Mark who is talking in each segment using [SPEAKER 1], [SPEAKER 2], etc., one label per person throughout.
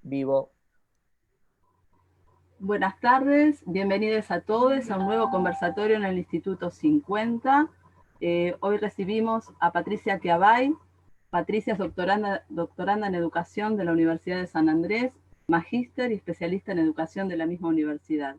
[SPEAKER 1] Vivo.
[SPEAKER 2] Buenas tardes, bienvenidos a todos a un nuevo conversatorio en el Instituto 50. Hoy recibimos a Patricia Chiavay. Patricia es doctoranda en educación de la Universidad de San Andrés, magíster y especialista en educación de la misma universidad.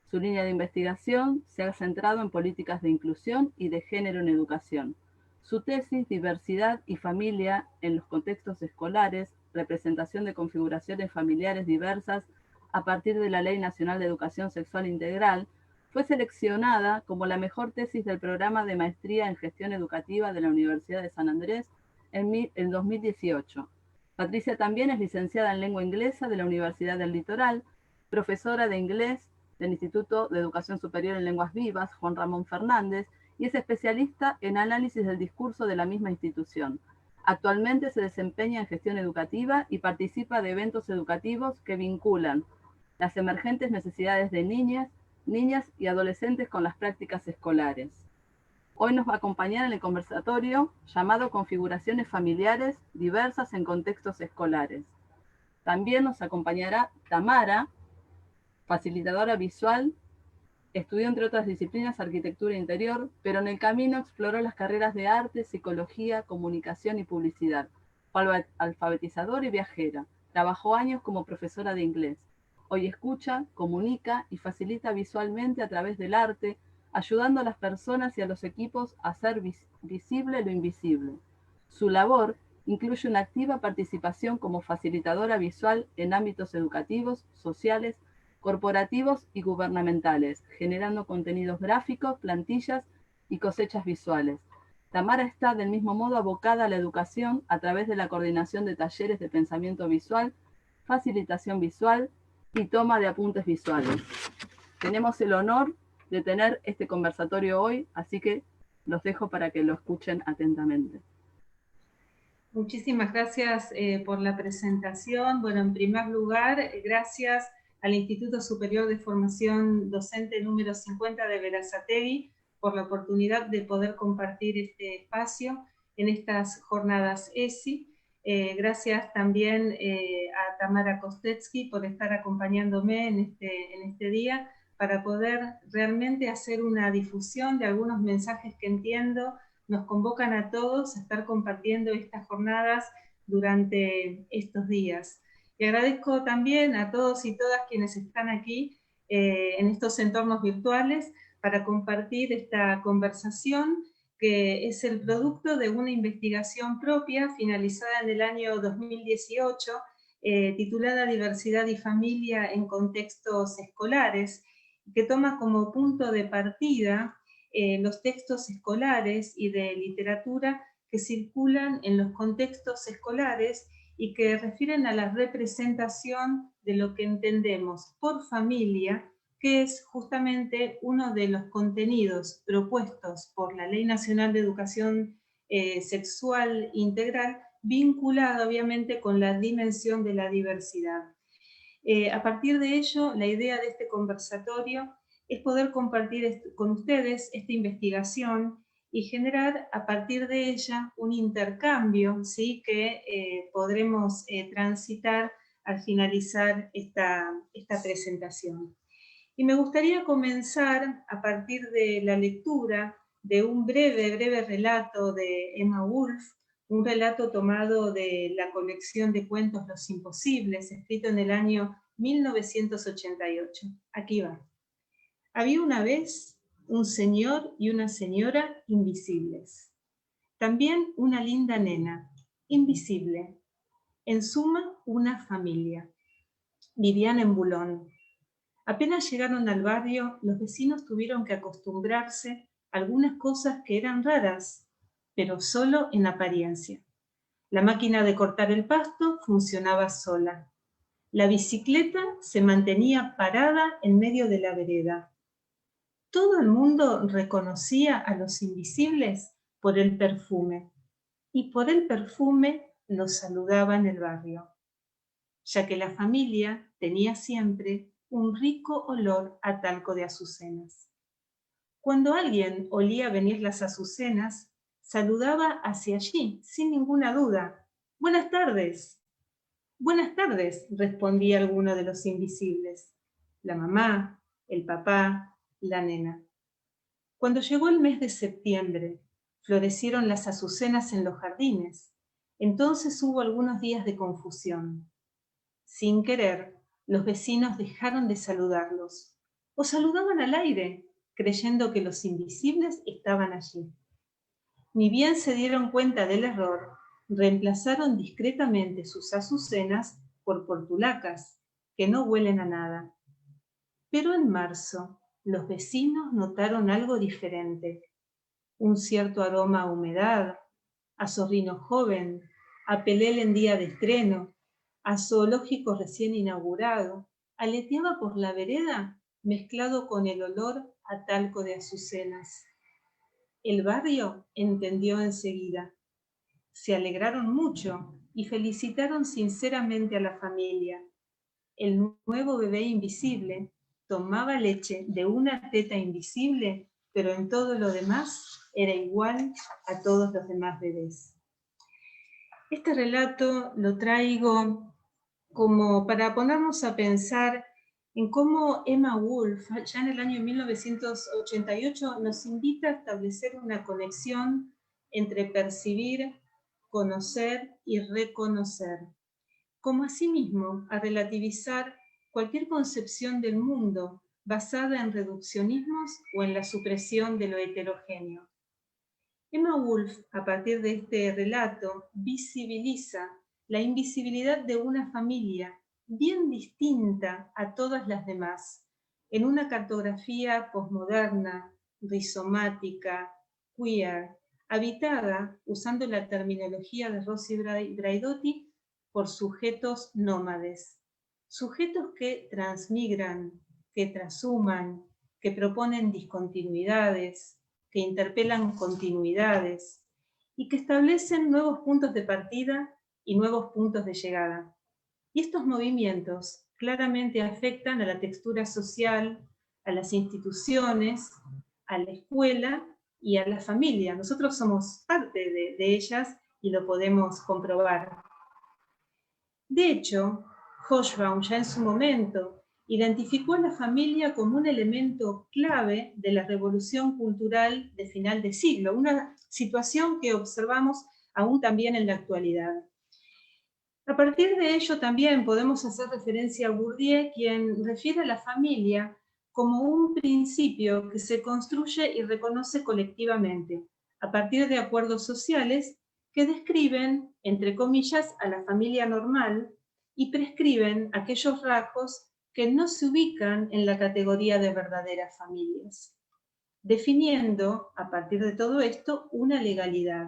[SPEAKER 2] Su línea de investigación se ha centrado en políticas de inclusión y de género en educación. Su tesis, Diversidad y familia en los contextos escolares, representación de configuraciones familiares diversas a partir de la Ley Nacional de Educación Sexual Integral, fue seleccionada como la mejor tesis del programa de maestría en gestión educativa de la Universidad de San Andrés en 2018. Patricia también es licenciada en lengua inglesa de la Universidad del Litoral, profesora de inglés del Instituto de Educación Superior en Lenguas Vivas, Juan Ramón Fernández, y es especialista en análisis del discurso de la misma institución. Actualmente se desempeña en gestión educativa y participa de eventos educativos que vinculan las emergentes necesidades de niñas y adolescentes con las prácticas escolares. Hoy nos va a acompañar en el conversatorio llamado Configuraciones familiares diversas en contextos escolares. También nos acompañará Tamara, facilitadora visual. Estudió, entre otras disciplinas, arquitectura interior, pero en el camino exploró las carreras de arte, psicología, comunicación y publicidad. Fue alfabetizadora y viajera. Trabajó años como profesora de inglés. Hoy escucha, comunica y facilita visualmente a través del arte, ayudando a las personas y a los equipos a hacer visible lo invisible. Su labor incluye una activa participación como facilitadora visual en ámbitos educativos, sociales, corporativos y gubernamentales, generando contenidos gráficos, plantillas y cosechas visuales. Tamara está del mismo modo abocada a la educación a través de la coordinación de talleres de pensamiento visual, facilitación visual y toma de apuntes visuales. Tenemos el honor de tener este conversatorio hoy, así que los dejo para que lo escuchen atentamente.
[SPEAKER 3] Muchísimas gracias por la presentación. Bueno, en primer lugar, gracias al Instituto Superior de Formación Docente número 50 de Berazategui por la oportunidad de poder compartir este espacio en estas jornadas ESI. Gracias también a Tamara Kostetsky por estar acompañándome en este día para poder realmente hacer una difusión de algunos mensajes que entiendo nos convocan a todos a estar compartiendo estas jornadas durante estos días. Y agradezco también a todos y todas quienes están aquí en estos entornos virtuales para compartir esta conversación que es el producto de una investigación propia finalizada en el año 2018 titulada Diversidad y familia en contextos escolares, que toma como punto de partida los textos escolares y de literatura que circulan en los contextos escolares y que refieren a la representación de lo que entendemos por familia, que es justamente uno de los contenidos propuestos por la Ley Nacional de Educación Sexual Integral, vinculada obviamente con la dimensión de la diversidad. A partir de ello, la idea de este conversatorio es poder compartir con ustedes esta investigación y generar a partir de ella un intercambio, ¿sí?, que podremos transitar al finalizar esta presentación. Y me gustaría comenzar a partir de la lectura de un breve relato de Emma Wolf, un relato tomado de la colección de cuentos Los Imposibles, escrito en el año 1988. Aquí va. Había una vez un señor y una señora invisibles. También una linda nena, invisible. En suma, una familia. Vivían en Boulogne. Apenas llegaron al barrio, los vecinos tuvieron que acostumbrarse a algunas cosas que eran raras, pero solo en apariencia. La máquina de cortar el pasto funcionaba sola. La bicicleta se mantenía parada en medio de la vereda. Todo el mundo reconocía a los invisibles por el perfume, y por el perfume los saludaba en el barrio, ya que la familia tenía siempre un rico olor a talco de azucenas. Cuando alguien olía venir las azucenas, saludaba hacia allí, sin ninguna duda. «Buenas tardes». «Buenas tardes», respondía alguno de los invisibles. La mamá, el papá, la nena. Cuando llegó el mes de septiembre, florecieron las azucenas en los jardines. Entonces hubo algunos días de confusión. Sin querer, los vecinos dejaron de saludarlos, o saludaban al aire, creyendo que los invisibles estaban allí. Ni bien se dieron cuenta del error, reemplazaron discretamente sus azucenas por portulacas, que no huelen a nada. Pero en marzo, los vecinos notaron algo diferente. Un cierto aroma a humedad, a zorrino joven, a pelel en día de estreno, a zoológico recién inaugurado, aleteaba por la vereda mezclado con el olor a talco de azucenas. El barrio entendió enseguida. Se alegraron mucho y felicitaron sinceramente a la familia. El nuevo bebé invisible tomaba leche de una teta invisible, pero en todo lo demás era igual a todos los demás bebés. Este relato lo traigo como para ponernos a pensar en cómo Emma Wolf, ya en el año 1988, nos invita a establecer una conexión entre percibir, conocer y reconocer, como asimismo a relativizar cualquier concepción del mundo basada en reduccionismos o en la supresión de lo heterogéneo. Emma Wolf, a partir de este relato, visibiliza la invisibilidad de una familia bien distinta a todas las demás, en una cartografía posmoderna, rizomática, queer, habitada, usando la terminología de Rossi Braidotti, por sujetos nómades, sujetos que transmigran, que trashuman, que proponen discontinuidades, que interpelan continuidades y que establecen nuevos puntos de partida y nuevos puntos de llegada. Y estos movimientos claramente afectan a la textura social, a las instituciones, a la escuela y a la familia. Nosotros somos parte de ellas y lo podemos comprobar. De hecho, Hochbaum ya en su momento identificó a la familia como un elemento clave de la revolución cultural de final de siglo, una situación que observamos aún también en la actualidad. A partir de ello también podemos hacer referencia a Bourdieu, quien refiere a la familia como un principio que se construye y reconoce colectivamente, a partir de acuerdos sociales que describen, entre comillas, a la familia normal y prescriben aquellos rasgos que no se ubican en la categoría de verdaderas familias, definiendo, a partir de todo esto, una legalidad.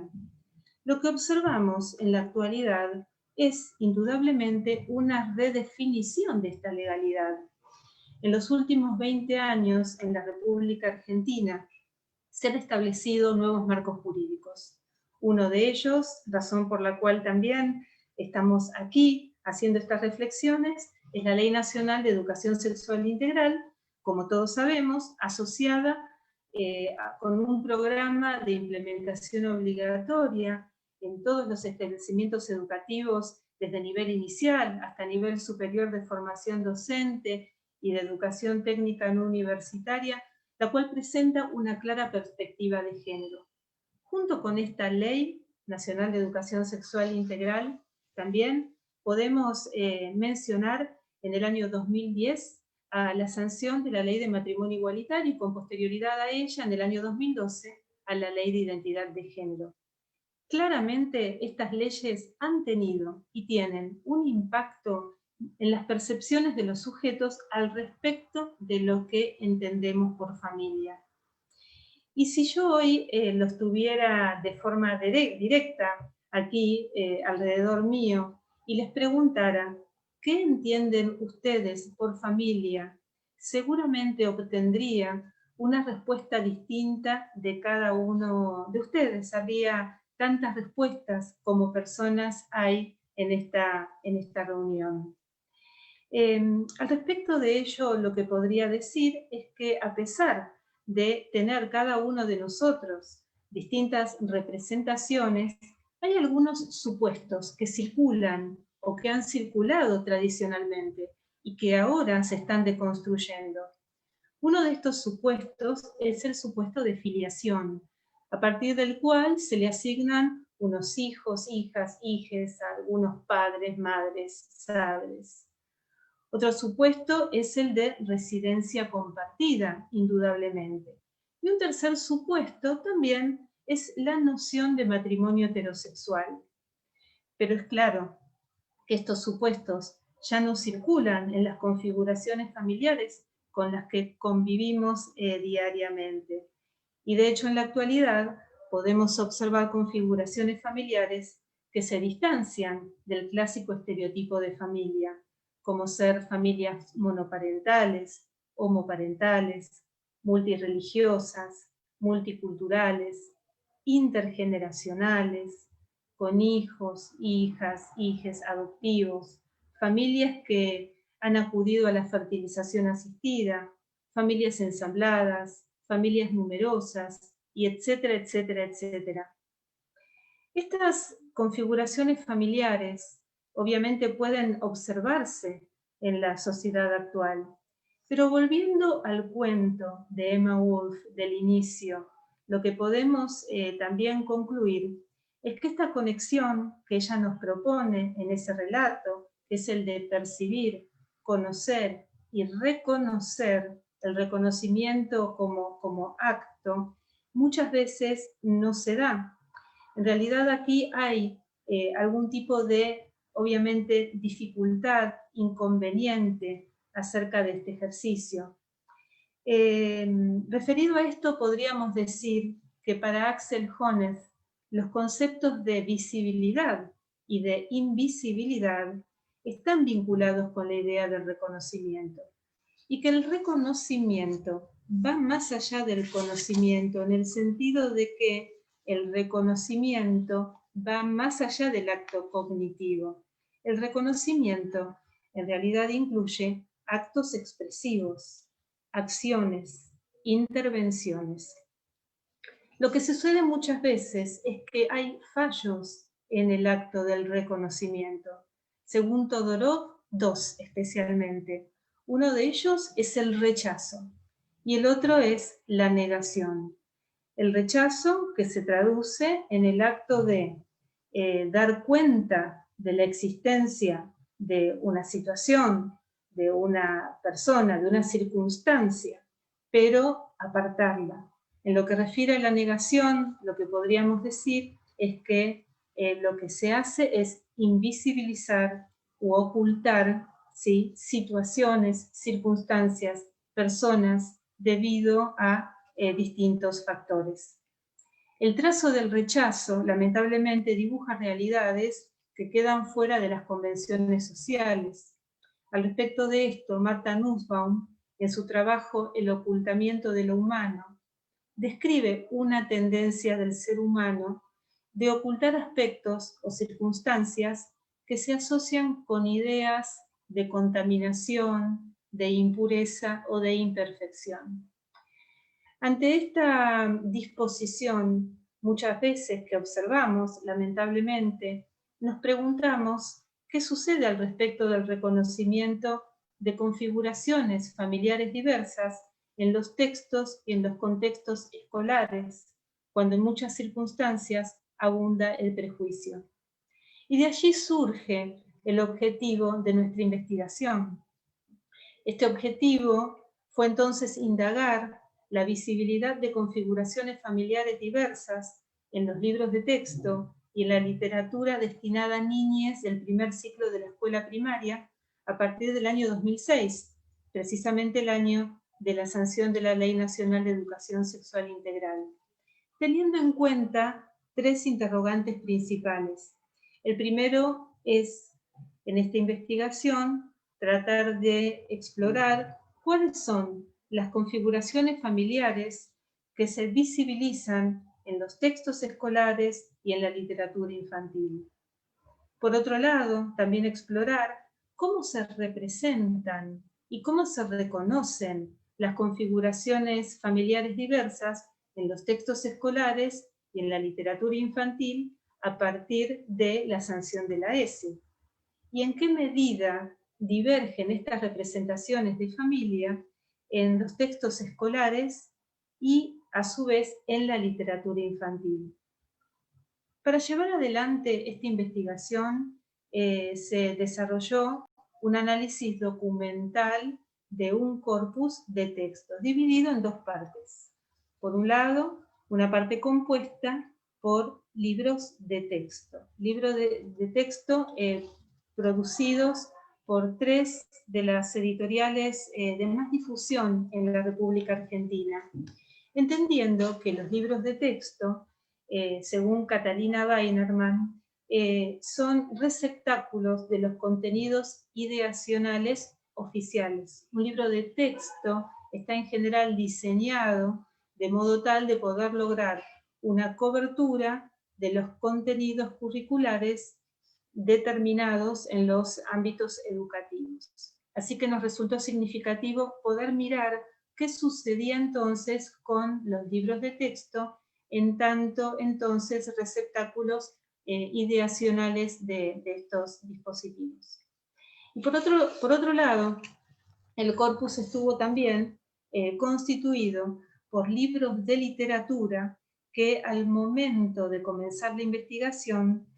[SPEAKER 3] Lo que observamos en la actualidad es indudablemente una redefinición de esta legalidad. En los últimos 20 años en la República Argentina se han establecido nuevos marcos jurídicos. Uno de ellos, razón por la cual también estamos aquí haciendo estas reflexiones, es la Ley Nacional de Educación Sexual Integral, como todos sabemos, asociada con un programa de implementación obligatoria en todos los establecimientos educativos, desde nivel inicial hasta nivel superior de formación docente y de educación técnica no universitaria, la cual presenta una clara perspectiva de género. Junto con esta Ley Nacional de Educación Sexual Integral, también podemos mencionar en el año 2010 a la sanción de la Ley de Matrimonio Igualitario y con posterioridad a ella, en el año 2012, a la Ley de Identidad de Género. Claramente estas leyes han tenido y tienen un impacto en las percepciones de los sujetos al respecto de lo que entendemos por familia. Y si yo hoy los tuviera de forma directa aquí alrededor mío y les preguntara, ¿qué entienden ustedes por familia? Seguramente obtendría una respuesta distinta de cada uno de ustedes. Habría tantas respuestas como personas hay en esta reunión. Al respecto de ello, lo que podría decir es que a pesar de tener cada uno de nosotros distintas representaciones, hay algunos supuestos que circulan o que han circulado tradicionalmente y que ahora se están deconstruyendo. Uno de estos supuestos es el supuesto de filiación, a partir del cual se le asignan unos hijos, hijas, hijes, a algunos padres, madres, sadres. Otro supuesto es el de residencia compartida, indudablemente. Y un tercer supuesto también es la noción de matrimonio heterosexual. Pero es claro que estos supuestos ya no circulan en las configuraciones familiares con las que convivimos diariamente. Y de hecho en la actualidad podemos observar configuraciones familiares que se distancian del clásico estereotipo de familia, como ser familias monoparentales, homoparentales, multireligiosas, multiculturales, intergeneracionales, con hijos, hijas, hijes adoptivos, familias que han acudido a la fertilización asistida, familias ensambladas, familias numerosas, y etcétera, etcétera, etcétera. Estas configuraciones familiares obviamente pueden observarse en la sociedad actual, pero volviendo al cuento de Emma Wolf del inicio, lo que podemos también concluir es que esta conexión que ella nos propone en ese relato, que es el de percibir, conocer y reconocer, el reconocimiento como acto, muchas veces no se da. En realidad aquí hay algún tipo de, obviamente, dificultad, inconveniente acerca de este ejercicio. Referido a esto, podríamos decir que para Axel Honneth los conceptos de visibilidad y de invisibilidad están vinculados con la idea del reconocimiento, y que el reconocimiento va más allá del conocimiento, en el sentido de que el reconocimiento va más allá del acto cognitivo. El reconocimiento en realidad incluye actos expresivos, acciones, intervenciones. Lo que sucede muchas veces es que hay fallos en el acto del reconocimiento. Según Todorov, dos especialmente. Uno de ellos es el rechazo y el otro es la negación. El rechazo, que se traduce en el acto de dar cuenta de la existencia de una situación, de una persona, de una circunstancia, pero apartarla. En lo que refiere a la negación, lo que podríamos decir es que lo que se hace es invisibilizar u ocultar, ¿sí?, situaciones, circunstancias, personas, debido a distintos factores. El trazo del rechazo, lamentablemente, dibuja realidades que quedan fuera de las convenciones sociales. Al respecto de esto, Martha Nussbaum, en su trabajo El ocultamiento de lo humano, describe una tendencia del ser humano de ocultar aspectos o circunstancias que se asocian con ideas de contaminación, de impureza o de imperfección. Ante esta disposición, muchas veces que observamos, lamentablemente, nos preguntamos qué sucede al respecto del reconocimiento de configuraciones familiares diversas en los textos y en los contextos escolares, cuando en muchas circunstancias abunda el prejuicio. Y de allí surge el objetivo de nuestra investigación. Este objetivo fue entonces indagar la visibilidad de configuraciones familiares diversas en los libros de texto y en la literatura destinada a niñas del primer ciclo de la escuela primaria a partir del año 2006, precisamente el año de la sanción de la Ley Nacional de Educación Sexual Integral, teniendo en cuenta tres interrogantes principales. El primero es, en esta investigación, tratar de explorar cuáles son las configuraciones familiares que se visibilizan en los textos escolares y en la literatura infantil. Por otro lado, también explorar cómo se representan y cómo se reconocen las configuraciones familiares diversas en los textos escolares y en la literatura infantil a partir de la sanción de la ESI. y en qué medida divergen estas representaciones de familia en los textos escolares y, a su vez, en la literatura infantil. Para llevar adelante esta investigación, se desarrolló un análisis documental de un corpus de textos, dividido en dos partes. Por un lado, una parte compuesta por libros de texto. Libros de texto producidos por 3 de las editoriales de más difusión en la República Argentina, entendiendo que los libros de texto, según Catalina Weinerman, son receptáculos de los contenidos ideacionales oficiales. Un libro de texto está en general diseñado de modo tal de poder lograr una cobertura de los contenidos curriculares determinados en los ámbitos educativos. Así que nos resultó significativo poder mirar qué sucedía entonces con los libros de texto, en tanto entonces receptáculos ideacionales de estos dispositivos. Y por otro lado, el corpus estuvo también constituido por libros de literatura que al momento de comenzar la investigación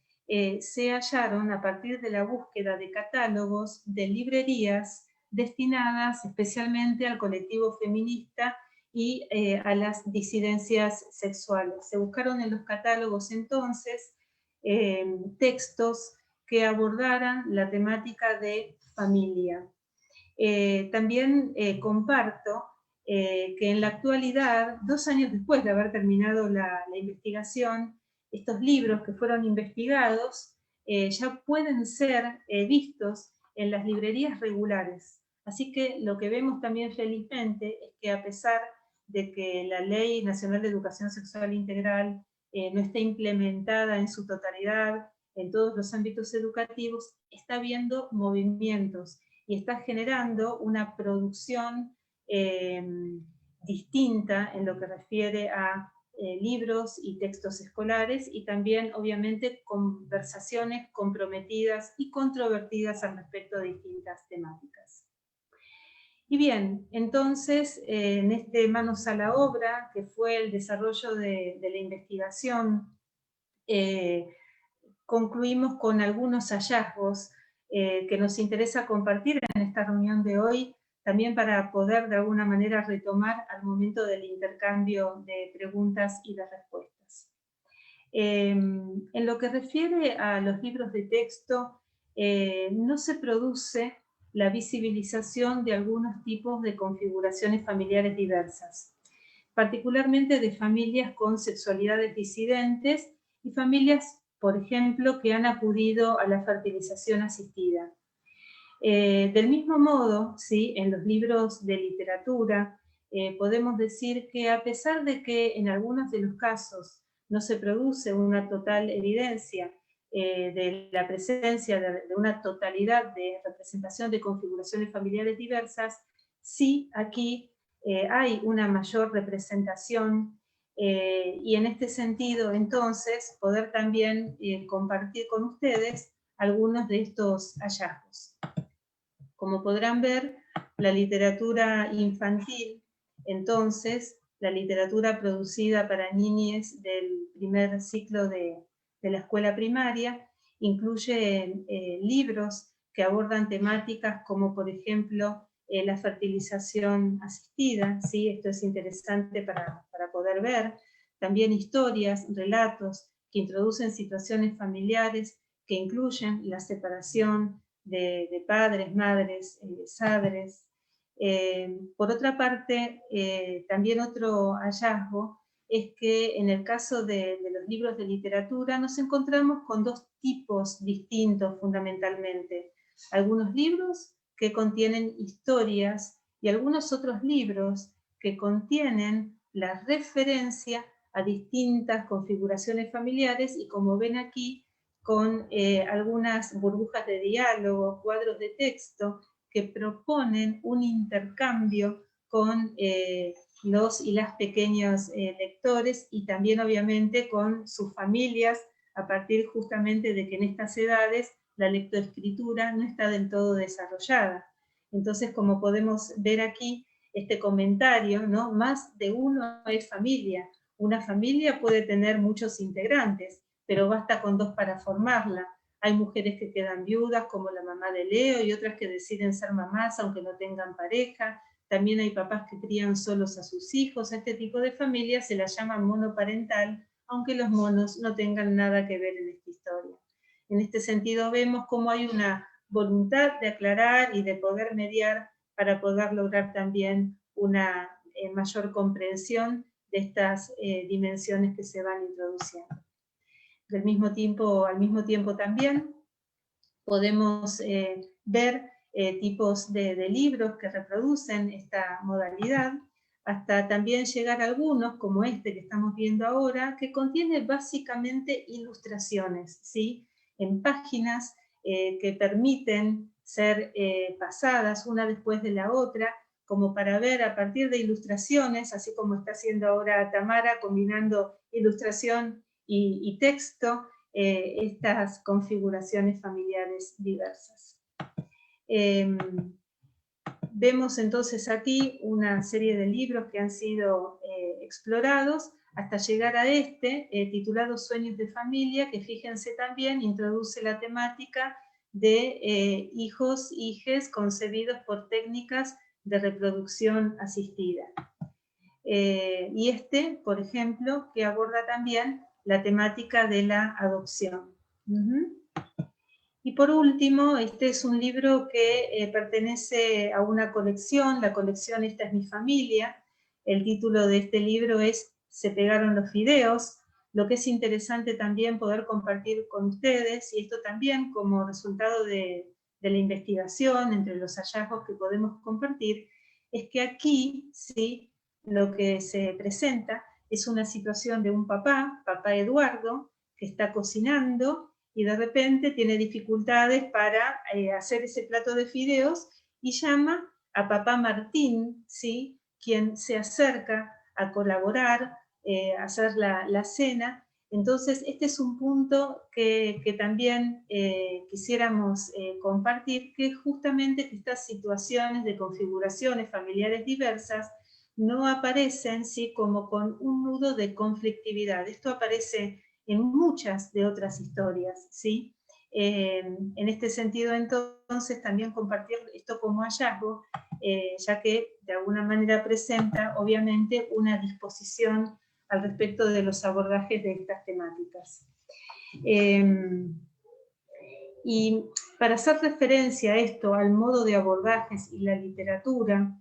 [SPEAKER 3] se hallaron a partir de la búsqueda de catálogos de librerías destinadas especialmente al colectivo feminista y a las disidencias sexuales. Se buscaron en los catálogos entonces textos que abordaran la temática de familia. También comparto que en la actualidad, 2 años después de haber terminado la investigación, estos libros que fueron investigados ya pueden ser vistos en las librerías regulares. Así que lo que vemos también felizmente es que a pesar de que la Ley Nacional de Educación Sexual Integral no esté implementada en su totalidad en todos los ámbitos educativos, está habiendo movimientos y está generando una producción distinta en lo que refiere a libros y textos escolares, y también obviamente conversaciones comprometidas y controvertidas al respecto de distintas temáticas. Y bien, entonces en este Manos a la Obra, que fue el desarrollo de la investigación, concluimos con algunos hallazgos que nos interesa compartir en esta reunión de hoy, también para poder de alguna manera retomar al momento del intercambio de preguntas y de respuestas. En lo que refiere a los libros de texto, no se produce la visibilización de algunos tipos de configuraciones familiares diversas, particularmente de familias con sexualidades disidentes y familias, por ejemplo, que han acudido a la fertilización asistida. Del mismo modo, ¿sí?, en los libros de literatura podemos decir que a pesar de que en algunos de los casos no se produce una total evidencia de la presencia de una totalidad de representación de configuraciones familiares diversas, sí aquí hay una mayor representación y en este sentido entonces poder también compartir con ustedes algunos de estos hallazgos. Como podrán ver, la literatura infantil, entonces, la literatura producida para niñas del primer ciclo de la escuela primaria, incluye libros que abordan temáticas como, por ejemplo, la fertilización asistida, ¿sí? Esto es interesante para poder ver. También historias, relatos que introducen situaciones familiares que incluyen la separación de padres, madres, sadres. Por otra parte, también otro hallazgo es que en el caso de los libros de literatura nos encontramos con 2 tipos distintos fundamentalmente. Algunos libros que contienen historias y algunos otros libros que contienen la referencia a distintas configuraciones familiares y, como ven aquí, con algunas burbujas de diálogo, cuadros de texto que proponen un intercambio con los y las pequeños lectores y también obviamente con sus familias, a partir justamente de que en estas edades la lectoescritura no está del todo desarrollada. Entonces, como podemos ver aquí, este comentario, ¿no? Más de uno es familia. Una familia puede tener muchos integrantes, pero basta con 2 para formarla. Hay mujeres que quedan viudas, como la mamá de Leo, y otras que deciden ser mamás aunque no tengan pareja. También hay papás que crían solos a sus hijos. Este tipo de familia se la llama monoparental, aunque los monos no tengan nada que ver en esta historia. En este sentido vemos cómo hay una voluntad de aclarar y de poder mediar para poder lograr también una mayor comprensión de estas dimensiones que se van introduciendo. Al mismo tiempo también podemos ver tipos de libros que reproducen esta modalidad, hasta también llegar a algunos, como este que estamos viendo ahora, que contiene básicamente ilustraciones, ¿sí? En páginas que permiten ser pasadas una después de la otra, como para ver a partir de ilustraciones, así como está haciendo ahora Tamara, combinando ilustración y texto, estas configuraciones familiares diversas. Vemos entonces aquí una serie de libros que han sido explorados hasta llegar a este, titulado Sueños de Familia, que fíjense también introduce la temática de hijos, hijes concebidos por técnicas de reproducción asistida. Y este, por ejemplo, que aborda también la temática de la adopción. Y por último, este es un libro que pertenece a una colección, la colección Esta es mi familia. El título de este libro es Se pegaron los fideos, lo que es interesante también poder compartir con ustedes, y esto también como resultado de la investigación, entre los hallazgos que podemos compartir, es que aquí, ¿sí?, lo que se presenta es una situación de un papá Eduardo, que está cocinando y de repente tiene dificultades para hacer ese plato de fideos y llama a papá Martín, ¿sí?, quien se acerca a colaborar, a hacer la cena. Entonces, este es un punto que también quisiéramos compartir, que es justamente que estas situaciones de configuraciones familiares diversas no aparecen, ¿sí?, como con un nudo de conflictividad. Esto aparece en muchas de otras historias, ¿sí? En este sentido, entonces, también compartir esto como hallazgo, ya que de alguna manera presenta, obviamente, una disposición al respecto de los abordajes de estas temáticas. Y para hacer referencia a esto, al modo de abordajes y la literatura,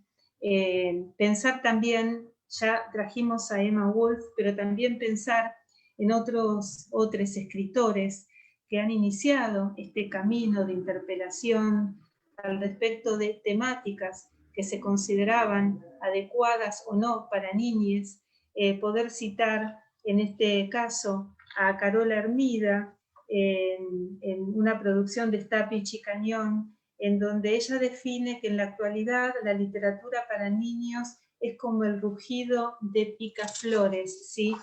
[SPEAKER 3] pensar también, ya trajimos a Emma Wolf, pero también pensar en otros escritores que han iniciado este camino de interpelación al respecto de temáticas que se consideraban adecuadas o no para niñes, poder citar en este caso a Carola Hermida en una producción de Stapich y Cañón, en donde ella define que en la actualidad la literatura para niños es como el rugido de picaflores, ¿sí?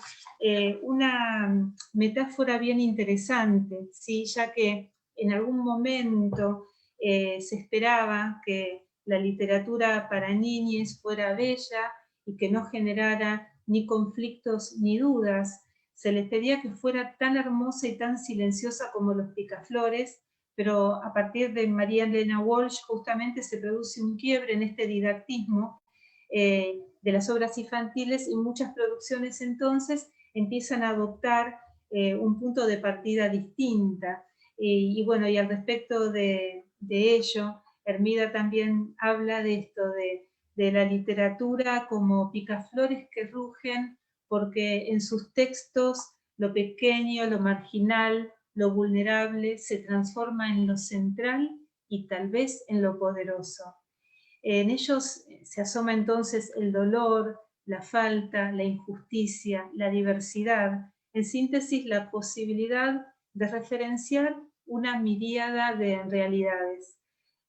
[SPEAKER 3] Una metáfora bien interesante, ¿sí?, ya que en algún momento se esperaba que la literatura para niños fuera bella y que no generara ni conflictos ni dudas. Se les pedía que fuera tan hermosa y tan silenciosa como los picaflores, pero a partir de María Elena Walsh justamente se produce un quiebre en este didactismo de las obras infantiles, y muchas producciones entonces empiezan a adoptar un punto de partida distinta. Y bueno, y al respecto de ello, Hermida también habla de esto, de la literatura como picaflores que rugen, porque en sus textos lo pequeño, lo marginal, lo vulnerable se transforma en lo central y tal vez en lo poderoso. En ellos se asoma entonces el dolor, la falta, la injusticia, la diversidad, en síntesis la posibilidad de referenciar una miríada de realidades.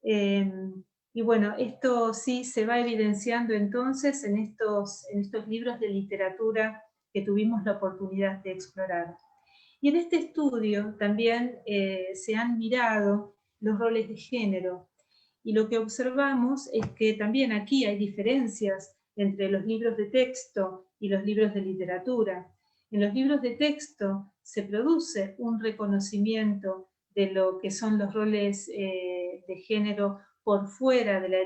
[SPEAKER 3] Y bueno, esto sí se va evidenciando entonces en estos libros de literatura que tuvimos la oportunidad de explorar. Y en este estudio también se han mirado los roles de género. Y lo que observamos es que también aquí hay diferencias entre los libros de texto y los libros de literatura. En los libros de texto se produce un reconocimiento de lo que son los roles de género por fuera de la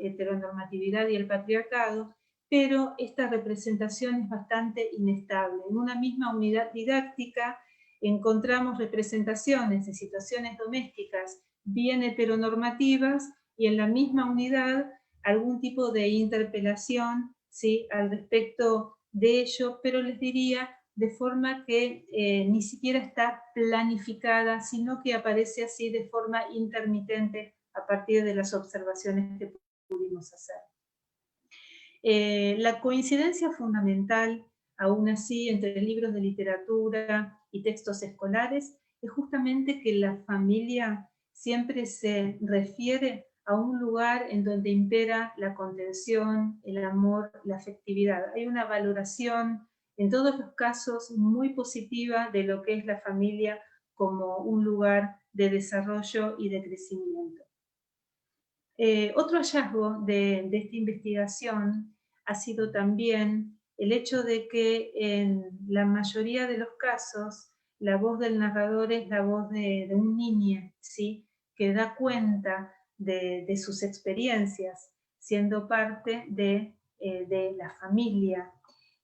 [SPEAKER 3] heteronormatividad y el patriarcado, pero esta representación es bastante inestable. En una misma unidad didáctica encontramos representaciones de situaciones domésticas bien heteronormativas y en la misma unidad algún tipo de interpelación, ¿sí?, al respecto de ello, pero les diría de forma que ni siquiera está planificada, sino que aparece así de forma intermitente a partir de las observaciones que pudimos hacer. La coincidencia fundamental, aún así, entre libros de literatura y textos escolares es justamente que la familia siempre se refiere a un lugar en donde impera la contención, el amor, la afectividad. Hay una valoración, en todos los casos, muy positiva de lo que es la familia como un lugar de desarrollo y de crecimiento. Otro hallazgo de esta investigación ha sido también el hecho de que en la mayoría de los casos la voz del narrador es la voz de un niño, ¿sí?, que da cuenta de sus experiencias, siendo parte de la familia.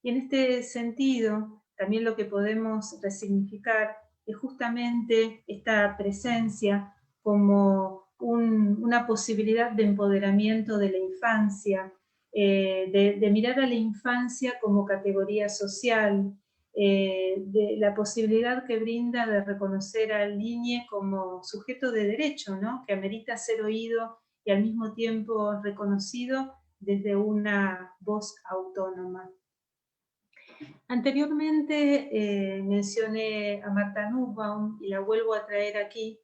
[SPEAKER 3] Y en este sentido, también lo que podemos resignificar es justamente esta presencia como una posibilidad de empoderamiento de la infancia, de mirar a la infancia como categoría social, de la posibilidad que brinda de reconocer al niño como sujeto de derecho, ¿no?, que amerita ser oído y al mismo tiempo reconocido desde una voz autónoma. Anteriormente mencioné a Martha Nussbaum y la vuelvo a traer aquí,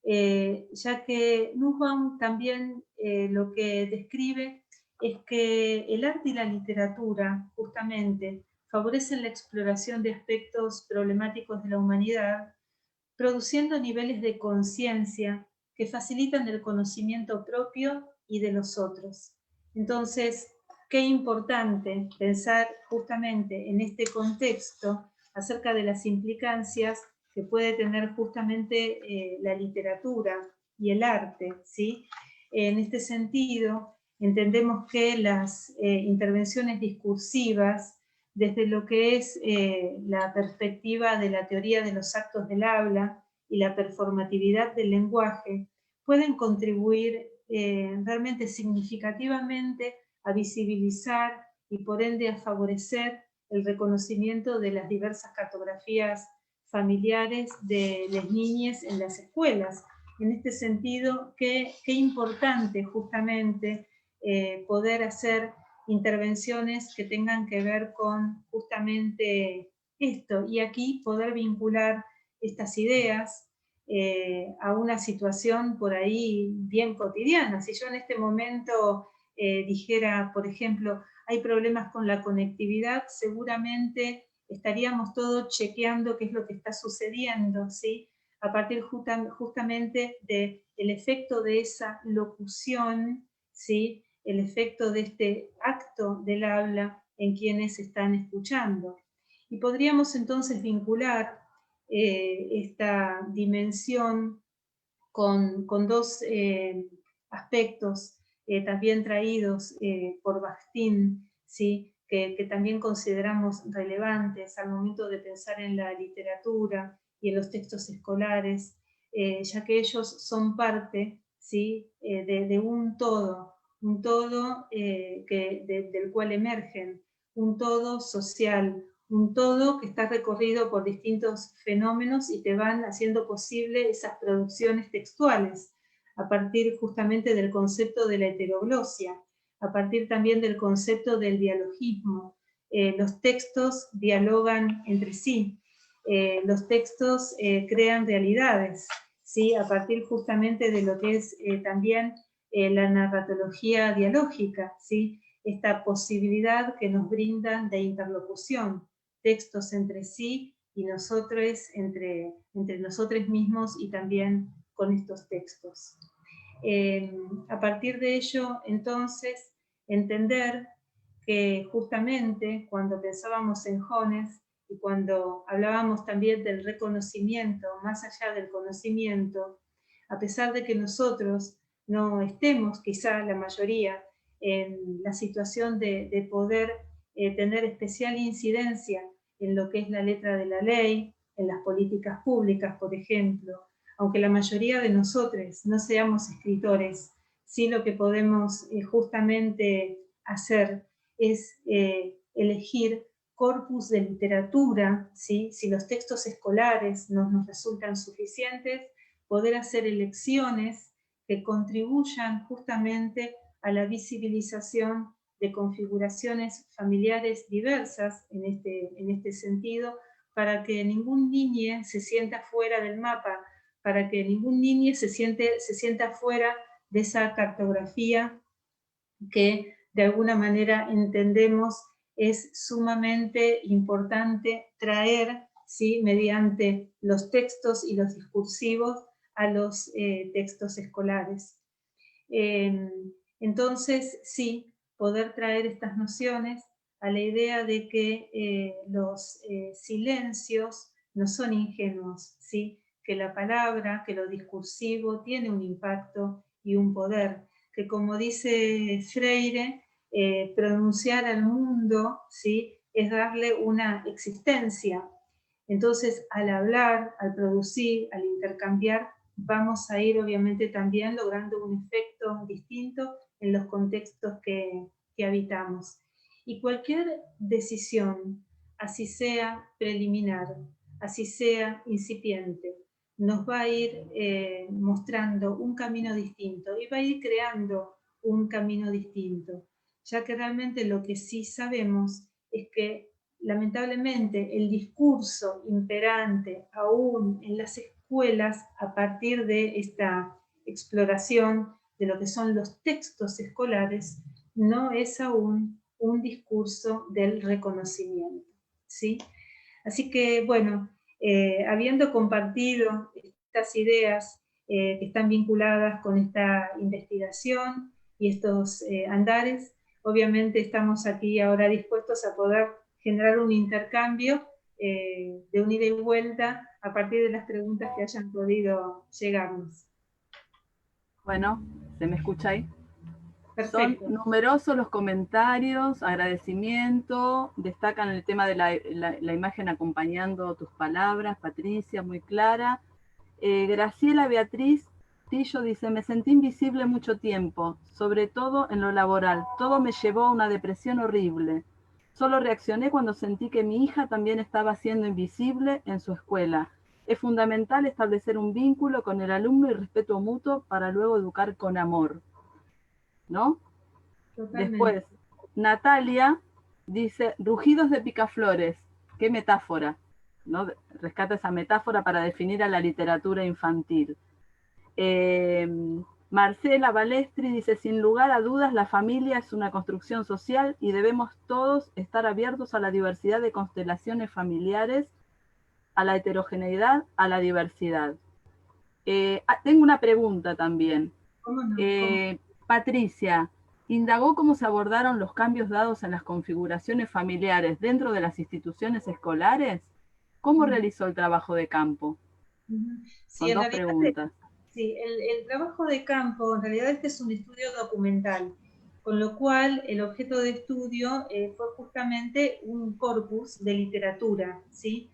[SPEAKER 3] ya que Nussbaum también lo que describe es que el arte y la literatura justamente favorecen la exploración de aspectos problemáticos de la humanidad, produciendo niveles de conciencia que facilitan el conocimiento propio y de los otros. Entonces, qué importante pensar justamente en este contexto acerca de las implicancias que puede tener justamente la literatura y el arte, ¿sí? En este sentido, entendemos que las intervenciones discursivas, desde lo que es la perspectiva de la teoría de los actos del habla y la performatividad del lenguaje, pueden contribuir realmente significativamente a visibilizar y por ende a favorecer el reconocimiento de las diversas cartografías familiares de las niñas en las escuelas. En este sentido, qué importante justamente poder hacer intervenciones que tengan que ver con justamente esto, y aquí poder vincular estas ideas a una situación por ahí bien cotidiana. Si yo en este momento dijera, por ejemplo, hay problemas con la conectividad, seguramente estaríamos todos chequeando qué es lo que está sucediendo, ¿sí?, a partir justamente del efecto de esa locución, ¿sí?, el efecto de este acto del habla en quienes están escuchando. Y podríamos entonces vincular esta dimensión con dos aspectos también traídos por Bakhtin, ¿sí?, que también consideramos relevantes al momento de pensar en la literatura y en los textos escolares, ya que ellos son parte, ¿sí?, de un todo del cual emergen, un todo social, un todo que está recorrido por distintos fenómenos y te van haciendo posible esas producciones textuales, a partir justamente del concepto de la heteroglosia, a partir también del concepto del dialogismo. Los textos dialogan entre sí, los textos crean realidades, ¿sí?, a partir justamente de lo que es también la narratología dialógica, ¿sí?, esta posibilidad que nos brindan de interlocución, textos entre sí y nosotros entre nosotros mismos y también con estos textos. A partir de ello, entonces, entender que justamente cuando pensábamos en Jones y cuando hablábamos también del reconocimiento, más allá del conocimiento, a pesar de que nosotros no estemos, quizá la mayoría, en la situación de poder tener especial incidencia en lo que es la letra de la ley, en las políticas públicas, por ejemplo, aunque la mayoría de nosotros no seamos escritores, sí lo que podemos justamente hacer es elegir corpus de literatura, ¿sí? Si los textos escolares no nos resultan suficientes, poder hacer elecciones que contribuyan justamente a la visibilización de configuraciones familiares diversas en este sentido, para que ningún niño se sienta fuera del mapa, para que ningún niño se sienta fuera de esa cartografía que de alguna manera entendemos es sumamente importante traer, ¿sí? Mediante los textos y los discursivos a los textos escolares. Entonces, sí, poder traer estas nociones a la idea de que los silencios no son ingenuos, ¿sí? Que la palabra, que lo discursivo tiene un impacto y un poder, que como dice Freire, pronunciar al mundo, ¿sí? Es darle una existencia. Entonces, al hablar, al producir, al intercambiar, vamos a ir obviamente también logrando un efecto distinto en los contextos que habitamos. Y cualquier decisión, así sea preliminar, así sea incipiente, nos va a ir mostrando un camino distinto y va a ir creando un camino distinto, ya que realmente lo que sí sabemos es que lamentablemente el discurso imperante aún en las escuelas a partir de esta exploración de lo que son los textos escolares no es aún un discurso del reconocimiento, ¿sí? Así que, bueno, habiendo compartido estas ideas que están vinculadas con esta investigación y estos andares, obviamente estamos aquí ahora dispuestos a poder generar un intercambio de un ida y vuelta a partir de las preguntas que hayan podido llegarnos.
[SPEAKER 2] Bueno, ¿se me escucha ahí?
[SPEAKER 3] Perfecto.
[SPEAKER 2] Son numerosos los comentarios, agradecimiento, destacan el tema de la imagen acompañando tus palabras, Patricia, muy clara. Graciela Beatriz Tillo dice, me sentí invisible mucho tiempo, sobre todo en lo laboral. Todo me llevó a una depresión horrible. Solo reaccioné cuando sentí que mi hija también estaba siendo invisible en su escuela. Es fundamental establecer un vínculo con el alumno y respeto mutuo para luego educar con amor, ¿no?
[SPEAKER 3] Totalmente.
[SPEAKER 2] Después, Natalia dice, rugidos de picaflores, qué metáfora, ¿no? Rescata esa metáfora para definir a la literatura infantil. Marcela Balestri dice, sin lugar a dudas, la familia es una construcción social y debemos todos estar abiertos a la diversidad de constelaciones familiares, a la heterogeneidad, a la diversidad. Tengo una pregunta también.
[SPEAKER 3] ¿Cómo no?
[SPEAKER 2] Patricia, ¿indagó cómo se abordaron los cambios dados en las configuraciones familiares dentro de las instituciones escolares? ¿Cómo realizó el trabajo de campo?
[SPEAKER 3] Sí,
[SPEAKER 2] Son dos preguntas.
[SPEAKER 3] Sí, el trabajo de campo, en realidad este es un estudio documental, con lo cual el objeto de estudio fue justamente un corpus de literatura, ¿sí?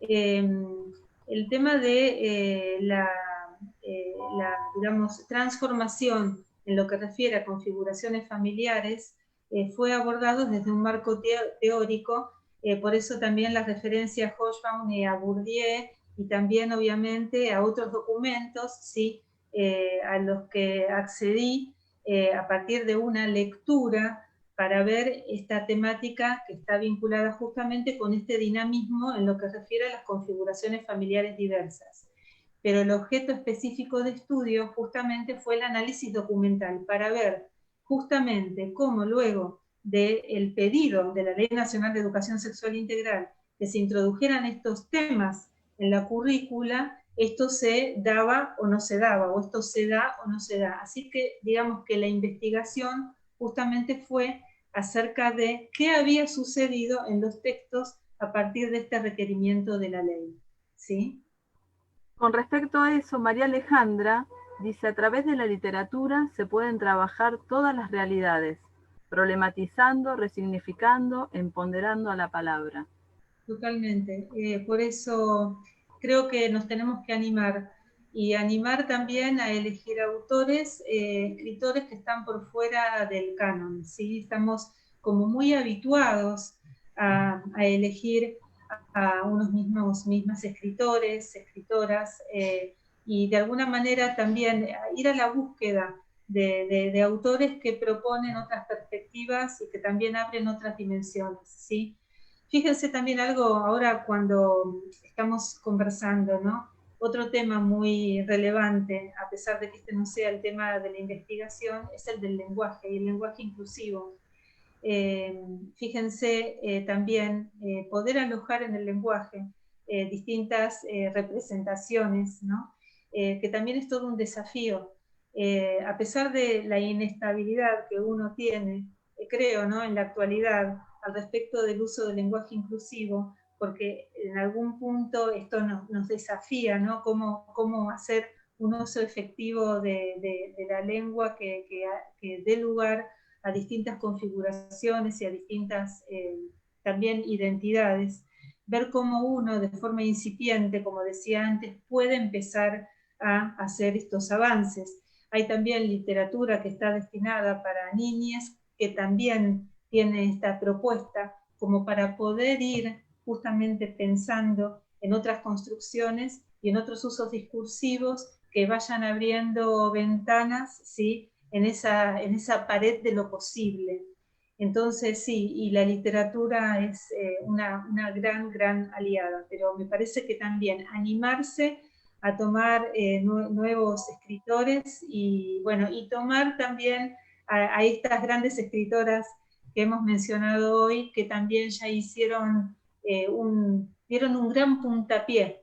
[SPEAKER 3] El tema de digamos, transformación en lo que refiere a configuraciones familiares fue abordado desde un marco teórico, por eso también la referencia a Hobsbawm y a Bourdieu, y también obviamente a otros documentos, ¿sí? A los que accedí a partir de una lectura para ver esta temática que está vinculada justamente con este dinamismo en lo que refiere a las configuraciones familiares diversas. Pero el objeto específico de estudio justamente fue el análisis documental para ver justamente cómo luego del pedido de la Ley Nacional de Educación Sexual Integral que se introdujeran estos temas en la currícula, esto se daba o no se daba, o esto se da o no se da. Así que digamos que la investigación justamente fue acerca de qué había sucedido en los textos a partir de este requerimiento de la ley. ¿Sí?
[SPEAKER 2] Con respecto a eso, María Alejandra dice, a través de la literatura se pueden trabajar todas las realidades, problematizando, resignificando, empoderando a la palabra.
[SPEAKER 3] Totalmente. Por eso creo que nos tenemos que animar y animar también a elegir autores, escritores que están por fuera del canon, ¿sí? Estamos como muy habituados a elegir a unos mismas escritores, escritoras, y de alguna manera también ir a la búsqueda de autores que proponen otras perspectivas y que también abren otras dimensiones, ¿sí? Fíjense también algo ahora cuando estamos conversando, ¿no? Otro tema muy relevante, a pesar de que este no sea el tema de la investigación, es el del lenguaje y el lenguaje inclusivo. Fíjense también poder alojar en el lenguaje distintas representaciones, ¿no? Que también es todo un desafío. A pesar de la inestabilidad que uno tiene, creo, ¿no? En la actualidad, al respecto del uso del lenguaje inclusivo, porque en algún punto esto nos desafía, ¿no? Cómo hacer un uso efectivo de la lengua que dé lugar a distintas configuraciones y a distintas también identidades, ver cómo uno de forma incipiente, como decía antes, puede empezar a hacer estos avances. Hay también literatura que está destinada para niñas que también tiene esta propuesta como para poder ir justamente pensando en otras construcciones y en otros usos discursivos que vayan abriendo ventanas, ¿sí? en esa pared de lo posible. Entonces sí, y la literatura es una gran aliada, pero me parece que también animarse a tomar nuevos escritores y bueno, y tomar también a estas grandes escritoras que hemos mencionado hoy, que también ya hicieron dieron un gran puntapié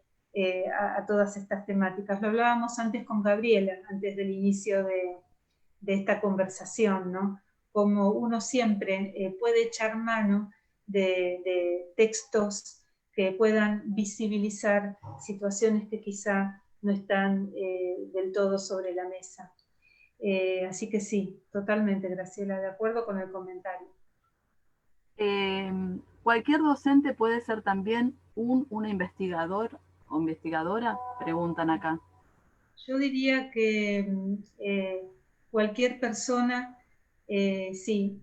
[SPEAKER 3] a todas estas temáticas. Lo hablábamos antes con Gabriela, antes del inicio de esta conversación, ¿no? Como uno siempre puede echar mano de textos que puedan visibilizar situaciones que quizá no están del todo sobre la mesa. Así que sí, totalmente, Graciela, de acuerdo con el comentario.
[SPEAKER 2] ¿Cualquier docente puede ser también una investigador o investigadora? Preguntan acá.
[SPEAKER 3] Yo diría que cualquier persona, sí,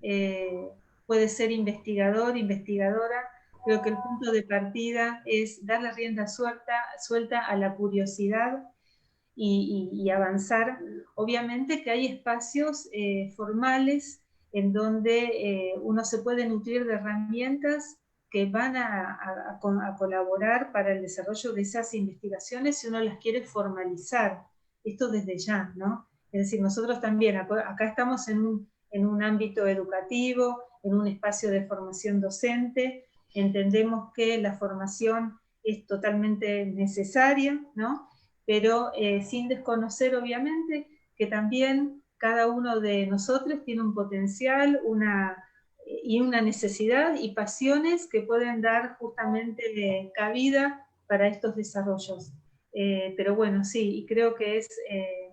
[SPEAKER 3] puede ser investigador, investigadora. Creo que el punto de partida es darle rienda suelta a la curiosidad y avanzar. Obviamente que hay espacios formales en donde uno se puede nutrir de herramientas que van a colaborar para el desarrollo de esas investigaciones si uno las quiere formalizar. Esto desde ya, ¿no? Es decir, nosotros también acá estamos en un ámbito educativo, en un espacio de formación docente, entendemos que la formación es totalmente necesaria, ¿no? Pero sin desconocer obviamente que también cada uno de nosotros tiene un potencial y una necesidad y pasiones que pueden dar justamente cabida para estos desarrollos. Pero bueno, sí, y creo que es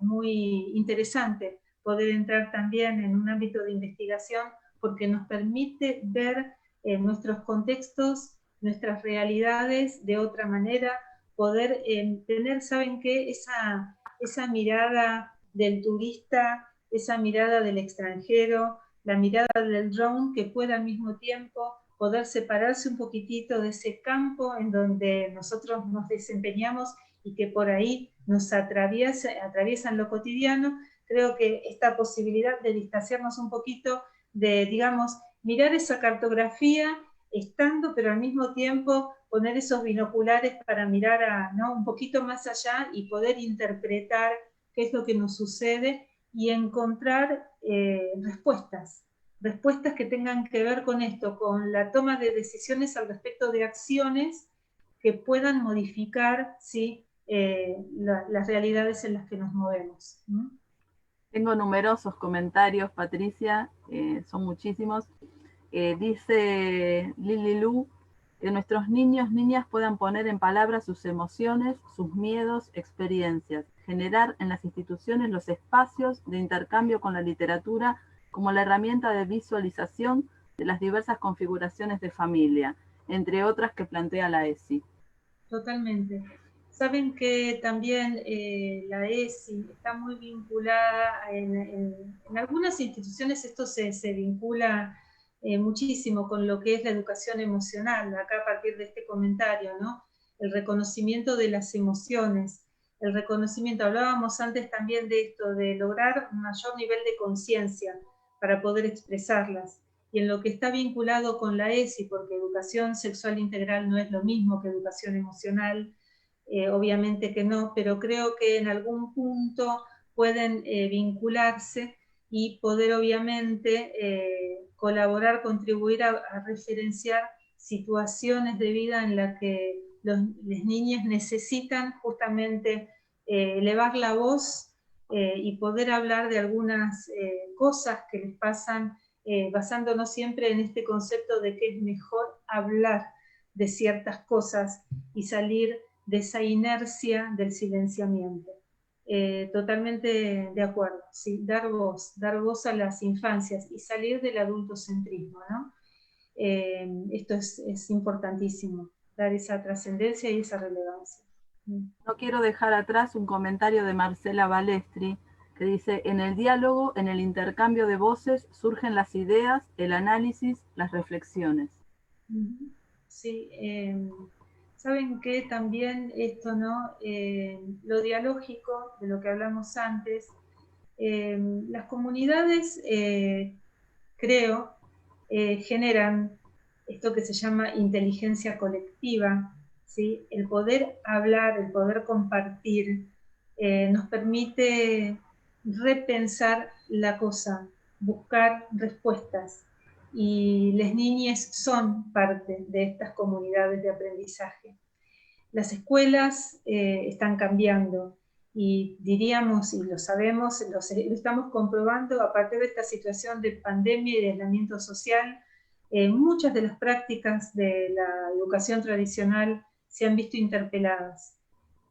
[SPEAKER 3] muy interesante poder entrar también en un ámbito de investigación porque nos permite ver nuestros contextos, nuestras realidades de otra manera, poder tener, ¿saben qué? Esa mirada del turista, esa mirada del extranjero, la mirada del drone que pueda al mismo tiempo poder separarse un poquitito de ese campo en donde nosotros nos desempeñamos y que por ahí nos atraviesan lo cotidiano. Creo que esta posibilidad de distanciarnos un poquito, de, digamos, mirar esa cartografía estando, pero al mismo tiempo poner esos binoculares para mirar ¿no? un poquito más allá y poder interpretar qué es lo que nos sucede y encontrar respuestas. respuestas que tengan que ver con esto, con la toma de decisiones al respecto de acciones que puedan modificar, ¿sí?, las realidades en las que nos movemos.
[SPEAKER 2] Tengo numerosos comentarios, Patricia, son muchísimos. Dice Lili Lu, que nuestros niños, niñas puedan poner en palabras sus emociones, sus miedos, experiencias, generar en las instituciones los espacios de intercambio con la literatura como la herramienta de visualización de las diversas configuraciones de familia, entre otras que plantea la ESI.
[SPEAKER 3] Totalmente. Saben que también la ESI está muy vinculada, en algunas instituciones esto se vincula muchísimo con lo que es la educación emocional, acá a partir de este comentario, ¿no? El reconocimiento de las emociones, el reconocimiento, hablábamos antes también de esto, de lograr un mayor nivel de conciencia para poder expresarlas. Y en lo que está vinculado con la ESI, porque educación sexual integral no es lo mismo que educación emocional, obviamente que no, pero creo que en algún punto pueden vincularse y poder obviamente colaborar, contribuir a referenciar situaciones de vida en las que las niñas necesitan justamente elevar la voz y poder hablar de algunas cosas que les pasan, basándonos siempre en este concepto de que es mejor hablar de ciertas cosas y salir de esa inercia del silenciamiento. Totalmente de acuerdo, ¿sí? Dar voz a las infancias y salir del adultocentrismo, ¿no? Esto es importantísimo, dar esa trascendencia y esa relevancia.
[SPEAKER 2] No quiero dejar atrás un comentario de Marcela Balestri, que dice, en el diálogo, en el intercambio de voces, surgen las ideas, el análisis, las reflexiones.
[SPEAKER 3] Sí, saben que también esto, ¿no? Lo dialógico, de lo que hablamos antes, las comunidades, creo, generan esto que se llama inteligencia colectiva, ¿sí? El poder hablar, el poder compartir, nos permite repensar la cosa, buscar respuestas. Y las niñas son parte de estas comunidades de aprendizaje. Las escuelas están cambiando y diríamos, y lo sabemos, lo estamos comprobando a partir de esta situación de pandemia y de aislamiento social, muchas de las prácticas de la educación tradicional se han visto interpeladas.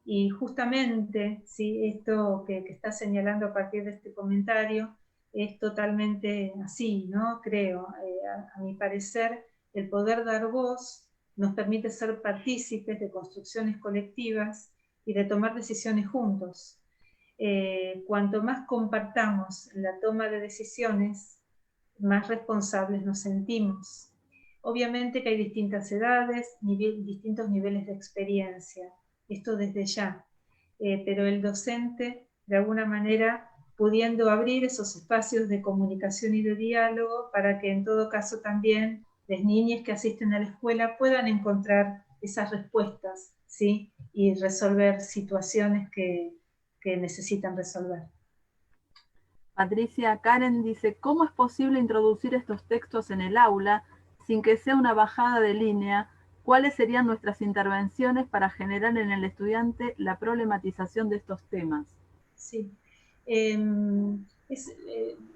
[SPEAKER 3] Y justamente, ¿sí?, esto que está señalando a partir de este comentario es totalmente así, ¿no? Creo, a mi parecer, el poder dar voz nos permite ser partícipes de construcciones colectivas y de tomar decisiones juntos. Cuanto más compartamos la toma de decisiones, más responsables nos sentimos. Obviamente que hay distintas edades, distintos niveles de experiencia, esto desde ya, pero el docente, de alguna manera, pudiendo abrir esos espacios de comunicación y de diálogo para que en todo caso también las niñas que asisten a la escuela puedan encontrar esas respuestas, ¿sí?, y resolver situaciones que necesitan resolver.
[SPEAKER 2] Patricia Karen dice, ¿cómo es posible introducir estos textos en el aula sin que sea una bajada de línea? ¿Cuáles serían nuestras intervenciones para generar en el estudiante la problematización de estos temas?
[SPEAKER 3] Sí,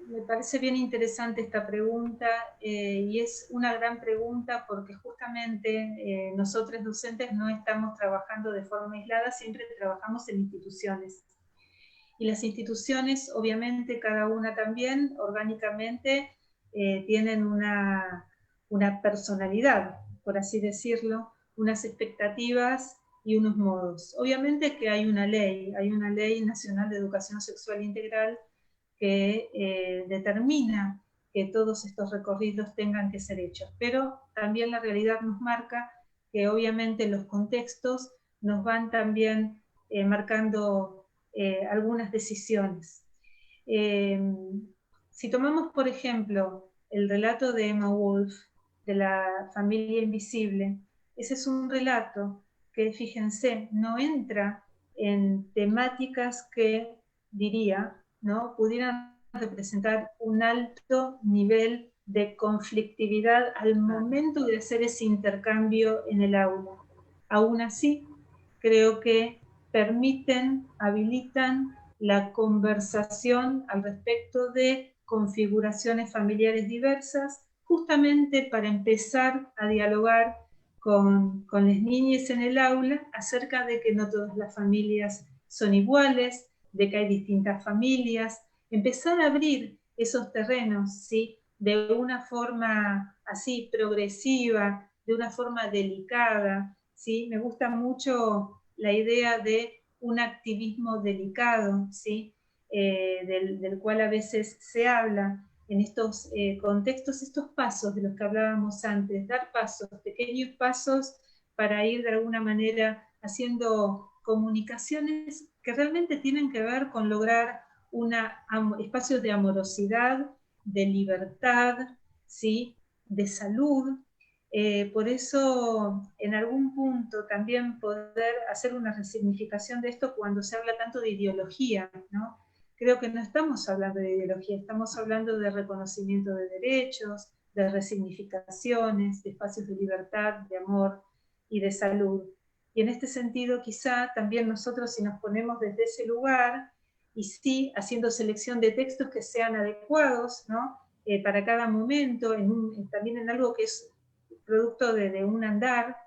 [SPEAKER 3] me parece bien interesante esta pregunta y es una gran pregunta porque justamente nosotros docentes no estamos trabajando de forma aislada, siempre trabajamos en instituciones. Y las instituciones, obviamente, cada una también, orgánicamente, tienen una personalidad, por así decirlo, unas expectativas y unos modos. Obviamente que hay una ley nacional de educación sexual integral que determina que todos estos recorridos tengan que ser hechos, pero también la realidad nos marca que obviamente los contextos nos van también marcando algunas decisiones. Si tomamos, por ejemplo, el relato de Emma Wolf, de la familia invisible, ese es un relato que, fíjense, no entra en temáticas que, diría, ¿no?, pudieran representar un alto nivel de conflictividad al momento de hacer ese intercambio en el aula. Aún así, creo que permiten, habilitan la conversación al respecto de configuraciones familiares diversas, justamente para empezar a dialogar con las niñas en el aula acerca de que no todas las familias son iguales, de que hay distintas familias, empezar a abrir esos terrenos, ¿sí? De una forma así progresiva, de una forma delicada, ¿sí? Me gusta mucho la idea de un activismo delicado, ¿sí? Del cual a veces se habla en estos contextos, estos pasos de los que hablábamos antes, dar pasos, pequeños pasos para ir de alguna manera haciendo comunicaciones que realmente tienen que ver con lograr espacios de amorosidad, de libertad, ¿sí? De salud. Por eso, en algún punto, también poder hacer una resignificación de esto cuando se habla tanto de ideología, ¿no? Creo que no estamos hablando de ideología, estamos hablando de reconocimiento de derechos, de resignificaciones, de espacios de libertad, de amor y de salud. Y en este sentido, quizá también nosotros, si nos ponemos desde ese lugar, y sí, haciendo selección de textos que sean adecuados, ¿no? Para cada momento, también en algo que es producto de un andar,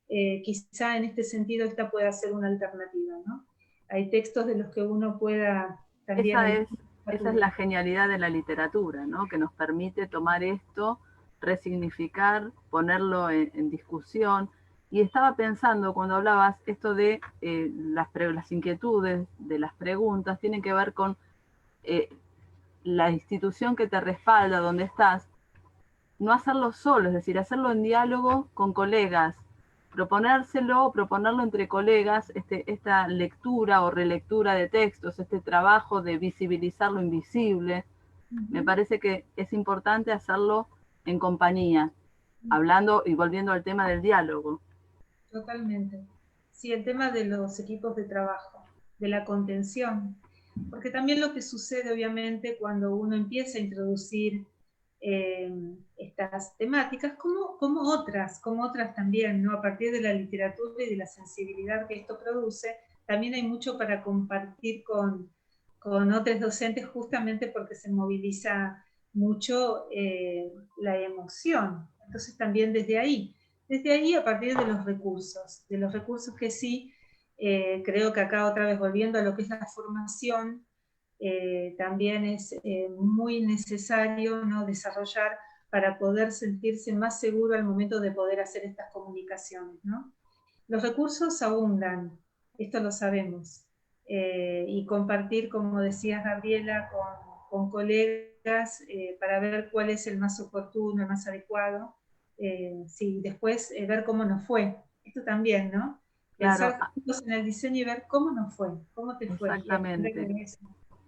[SPEAKER 3] quizá en este sentido esta pueda ser una alternativa, ¿no? Hay textos de los que uno pueda también...
[SPEAKER 2] Esa es la genialidad de la literatura, ¿no? Que nos permite tomar esto, resignificar, ponerlo en discusión. Y estaba pensando cuando hablabas esto de las inquietudes, de las preguntas, tienen que ver con la institución que te respalda, donde estás, no hacerlo solo, es decir, hacerlo en diálogo con colegas, proponerlo entre colegas, esta lectura o relectura de textos, este trabajo de visibilizar lo invisible. Me parece que es importante hacerlo en compañía, hablando y volviendo al tema del diálogo.
[SPEAKER 3] Totalmente. Sí, el tema de los equipos de trabajo, de la contención, porque también lo que sucede obviamente cuando uno empieza a introducir estas temáticas, como otras también, ¿no? A partir de la literatura y de la sensibilidad que esto produce, también hay mucho para compartir con otros docentes justamente porque se moviliza mucho la emoción. Entonces también desde ahí, a partir de los recursos que sí, creo que acá otra vez volviendo a lo que es la formación, también es muy necesario, ¿no? Desarrollar para poder sentirse más seguro al momento de poder hacer estas comunicaciones, ¿no? Los recursos abundan, esto lo sabemos, y compartir, como decías Gabriela, con colegas para ver cuál es el más oportuno, el más adecuado, sí, después ver cómo nos fue, esto también, ¿no?
[SPEAKER 2] Claro,
[SPEAKER 3] Pensar juntos en el diseño y ver cómo nos fue, cómo te fue.
[SPEAKER 2] exactamente.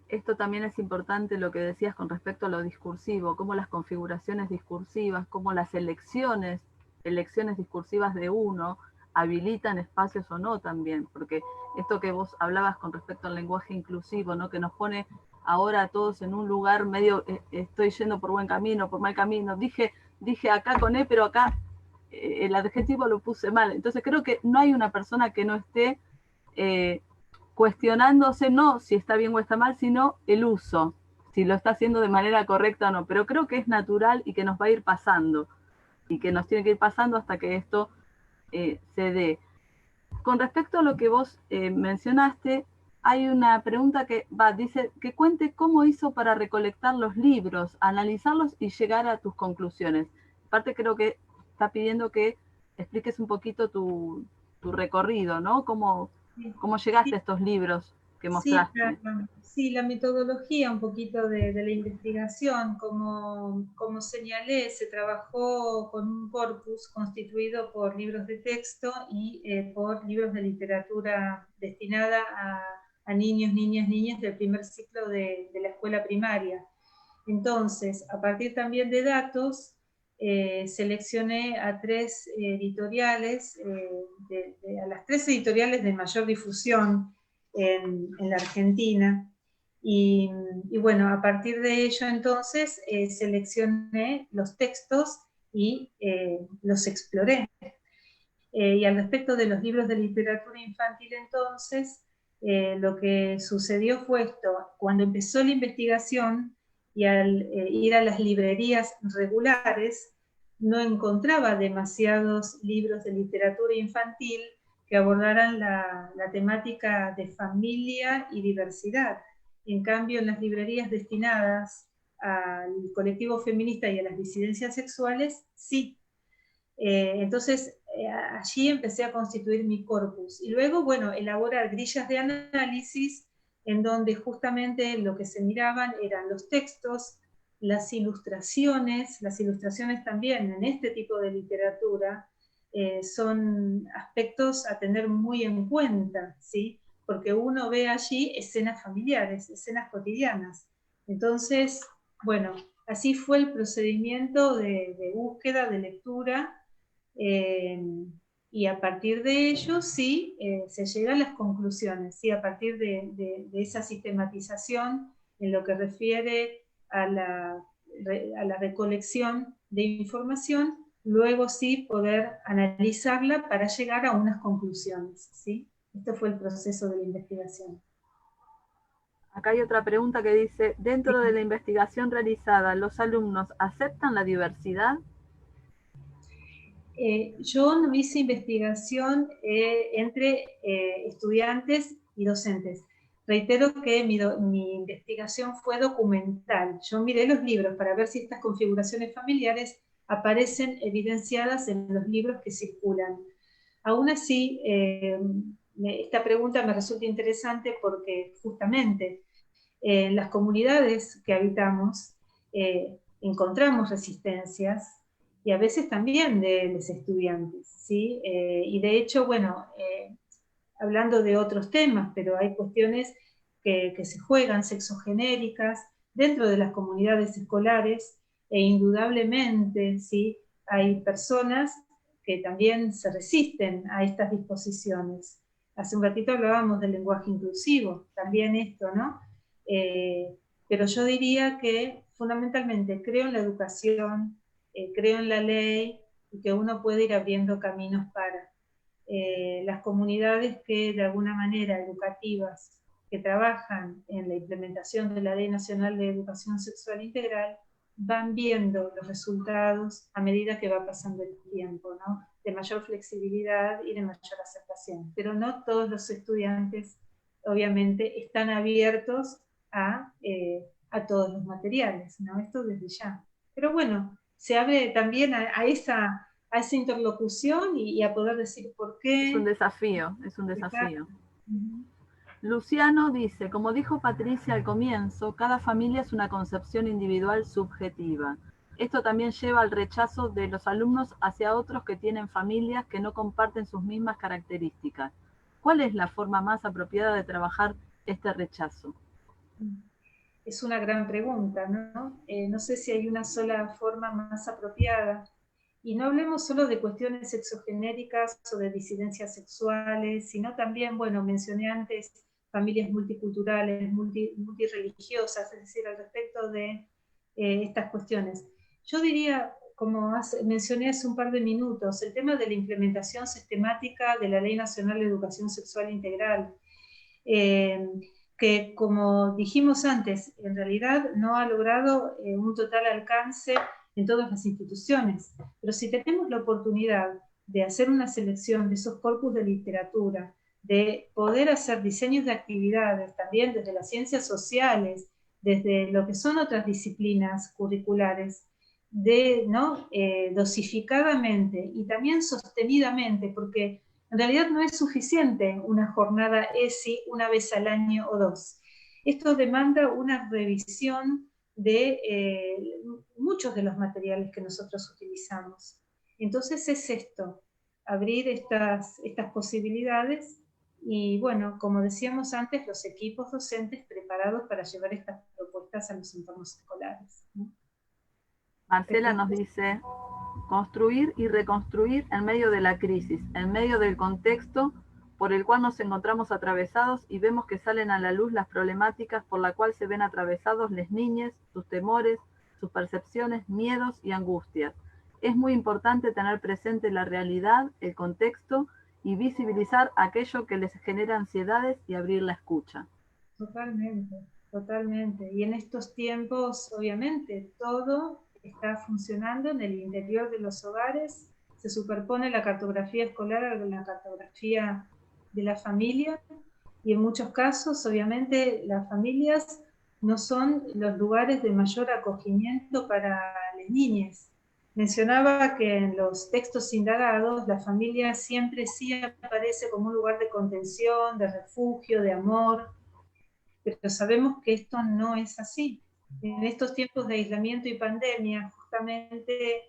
[SPEAKER 2] Esto también es importante lo que decías con respecto a lo discursivo, cómo las configuraciones discursivas, cómo las elecciones discursivas de uno habilitan espacios o no también, porque esto que vos hablabas con respecto al lenguaje inclusivo, ¿no? Que nos pone ahora a todos en un lugar medio, estoy yendo por buen camino, por mal camino, dije acá con E, pero acá el adjetivo lo puse mal, entonces creo que no hay una persona que no esté cuestionándose no si está bien o está mal, sino el uso, si lo está haciendo de manera correcta o no. Pero creo que es natural y que nos va a ir pasando, y que nos tiene que ir pasando hasta que esto se dé. Con respecto a lo que vos mencionaste, hay una pregunta que dice que cuente cómo hizo para recolectar los libros, analizarlos y llegar a tus conclusiones. Aparte creo que está pidiendo que expliques un poquito tu recorrido, ¿no? ¿Cómo llegaste a estos libros que mostraste?
[SPEAKER 3] Sí, la metodología un poquito de la investigación, como señalé, se trabajó con un corpus constituido por libros de texto y por libros de literatura destinada a niños, niñas del primer ciclo de la escuela primaria. Entonces, a partir también de datos, seleccioné a tres editoriales, a las tres editoriales de mayor difusión en la Argentina, Y bueno, a partir de ello entonces seleccioné los textos y los exploré. Y al respecto de los libros de literatura infantil entonces, lo que sucedió fue esto: cuando empezó la investigación y al ir a las librerías regulares, no encontraba demasiados libros de literatura infantil que abordaran la temática de familia y diversidad. En cambio, en las librerías destinadas al colectivo feminista y a las disidencias sexuales, sí. Entonces, allí empecé a constituir mi corpus. Y luego, bueno, elaborar grillas de análisis en donde justamente lo que se miraban eran los textos, las ilustraciones también en este tipo de literatura son aspectos a tener muy en cuenta, ¿sí? Porque uno ve allí escenas familiares, escenas cotidianas. Entonces, bueno, así fue el procedimiento de búsqueda, de lectura, eh, y a partir de ello sí se llega a las conclusiones, ¿sí? A partir de esa sistematización en lo que refiere a la recolección de información, luego sí poder analizarla para llegar a unas conclusiones, ¿sí? Esto fue el proceso de la investigación.
[SPEAKER 2] Acá hay otra pregunta que dice, dentro de la investigación realizada, ¿los alumnos aceptan la diversidad?
[SPEAKER 3] Yo no hice investigación entre estudiantes y docentes. Reitero que mi investigación fue documental. Yo miré los libros para ver si estas configuraciones familiares aparecen evidenciadas en los libros que circulan. Aún así, esta pregunta me resulta interesante porque justamente en las comunidades que habitamos encontramos resistencias y a veces también de los estudiantes, ¿sí? Y de hecho, bueno, hablando de otros temas, pero hay cuestiones que se juegan sexogenéricas dentro de las comunidades escolares e indudablemente, ¿sí? Hay personas que también se resisten a estas disposiciones. Hace un ratito hablábamos del lenguaje inclusivo, también esto, ¿no? Eh, pero yo diría que fundamentalmente creo en la educación, creo en la ley y que uno puede ir abriendo caminos para las comunidades que de alguna manera educativas que trabajan en la implementación de la Ley Nacional de Educación Sexual Integral van viendo los resultados a medida que va pasando el tiempo, ¿no? De mayor flexibilidad y de mayor aceptación. Pero no todos los estudiantes, obviamente, están abiertos a todos los materiales, ¿no? Esto desde ya. Pero bueno, se abre también a esa interlocución y a poder decir por
[SPEAKER 2] Es un
[SPEAKER 3] qué.
[SPEAKER 2] desafío, es un desafío. Luciano dice, como dijo Patricia al comienzo, cada familia es una concepción individual subjetiva. Esto también lleva al rechazo de los alumnos hacia otros que tienen familias que no comparten sus mismas características. ¿Cuál es la forma más apropiada de trabajar este rechazo?
[SPEAKER 3] Es una gran pregunta, ¿no? No sé si hay una sola forma más apropiada. Y no hablemos solo de cuestiones sexogenéricas o de disidencias sexuales, sino también, bueno, mencioné antes familias multiculturales, multireligiosas, es decir, al respecto de estas cuestiones. Yo diría, como mencioné hace un par de minutos, el tema de la implementación sistemática de la Ley Nacional de Educación Sexual Integral, que como dijimos antes, en realidad no ha logrado un total alcance en todas las instituciones, pero si tenemos la oportunidad de hacer una selección de esos corpus de literatura, de poder hacer diseños de actividades también desde las ciencias sociales, desde lo que son otras disciplinas curriculares, ¿no? Dosificadamente y también sostenidamente, porque en realidad no es suficiente una jornada ESI una vez al año o dos. Esto demanda una revisión de muchos de los materiales que nosotros utilizamos. Entonces es esto, abrir estas posibilidades y bueno, como decíamos antes, los equipos docentes preparados para llevar estas propuestas a los entornos escolares, ¿no?
[SPEAKER 2] Marcela nos dice, construir y reconstruir en medio de la crisis, en medio del contexto, por el cual nos encontramos atravesados y vemos que salen a la luz las problemáticas por la cual se ven atravesados les niñes, sus temores, sus percepciones, miedos y angustias. Es muy importante tener presente la realidad, el contexto y visibilizar aquello que les genera ansiedades y abrir la escucha.
[SPEAKER 3] Totalmente, totalmente. Y en estos tiempos, obviamente, todo está funcionando en el interior de los hogares. Se superpone la cartografía escolar a la cartografía de la familia. Y en muchos casos, obviamente, las familias no son los lugares de mayor acogimiento para las niñas. Mencionaba que en los textos indagados la familia siempre sí aparece como un lugar de contención, de refugio, de amor, pero sabemos que esto no es así. En estos tiempos de aislamiento y pandemia, justamente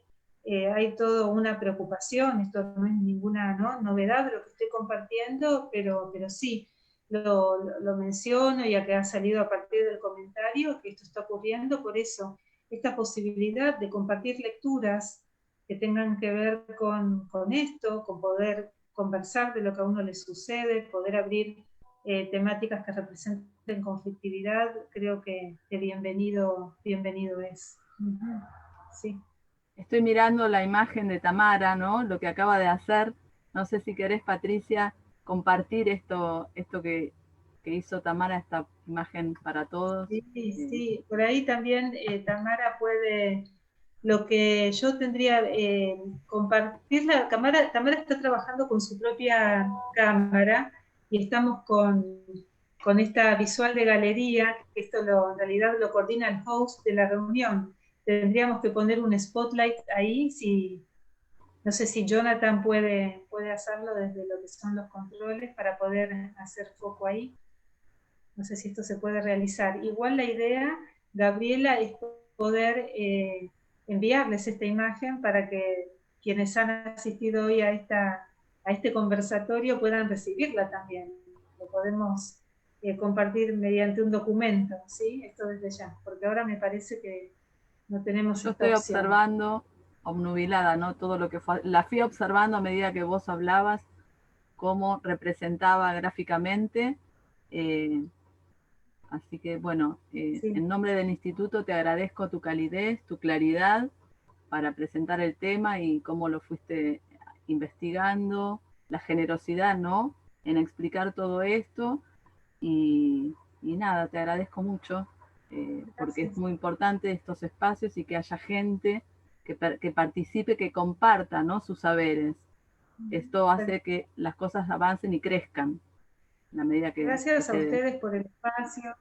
[SPEAKER 3] hay toda una preocupación, esto no es ninguna, ¿no?, novedad de lo que estoy compartiendo, pero sí, lo menciono ya que ha salido a partir del comentario que esto está ocurriendo, por eso esta posibilidad de compartir lecturas que tengan que ver con esto, con poder conversar de lo que a uno le sucede, poder abrir temáticas que representen conflictividad, creo que bienvenido es. Sí.
[SPEAKER 2] Estoy mirando la imagen de Tamara, ¿no? Lo que acaba de hacer. No sé si querés, Patricia, compartir esto que hizo Tamara, esta imagen para todos.
[SPEAKER 3] Sí, sí. Por ahí también Tamara puede, lo que yo tendría, compartir la cámara. Tamara está trabajando con su propia cámara y estamos con esta visual de galería, que esto en realidad lo coordina el host de la reunión. Tendríamos que poner un spotlight ahí, no sé si Jonathan puede hacerlo desde lo que son los controles para poder hacer foco ahí. No sé si esto se puede realizar. Igual la idea, Gabriela, es poder enviarles esta imagen para que quienes han asistido hoy a este conversatorio puedan recibirla también. Lo podemos compartir mediante un documento, ¿sí? Esto desde ya, porque ahora me parece que no tenemos
[SPEAKER 2] Yo
[SPEAKER 3] esta
[SPEAKER 2] estoy
[SPEAKER 3] opción.
[SPEAKER 2] observando, obnubilada, ¿no? Todo lo que fue, la fui observando a medida que vos hablabas, cómo representaba gráficamente. Así que, bueno,
[SPEAKER 3] Sí.
[SPEAKER 2] en nombre del instituto te agradezco tu calidez, tu claridad para presentar el tema y cómo lo fuiste investigando, la generosidad, ¿no?, en explicar todo esto. Y nada, te agradezco mucho, porque es muy importante estos espacios y que haya gente que participe, que comparta, ¿no?, sus saberes. Esto hace que las cosas avancen y crezcan en la medida que
[SPEAKER 3] Gracias a
[SPEAKER 2] se den.
[SPEAKER 3] ustedes por el espacio.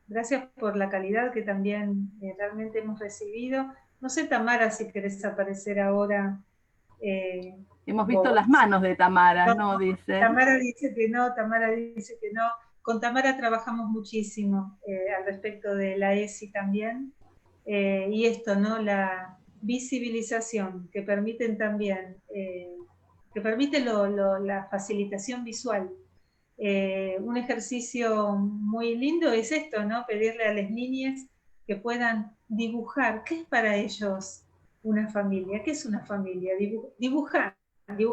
[SPEAKER 3] Gracias por la calidad que también realmente hemos recibido. No sé, Tamara, si querés aparecer ahora.
[SPEAKER 2] Hemos visto
[SPEAKER 3] Vos.
[SPEAKER 2] las manos de Tamara,
[SPEAKER 3] No,
[SPEAKER 2] ¿no? Dice.
[SPEAKER 3] Tamara dice que no, Tamara dice que no. Con Tamara trabajamos muchísimo al respecto de la ESI también. Y esto, ¿no? La visibilización que permiten también, que permite la facilitación visual. Un ejercicio muy lindo es esto, ¿no? Pedirle a las niñas que puedan dibujar. ¿Qué es para ellos una familia? ¿Qué es una familia? Dibujar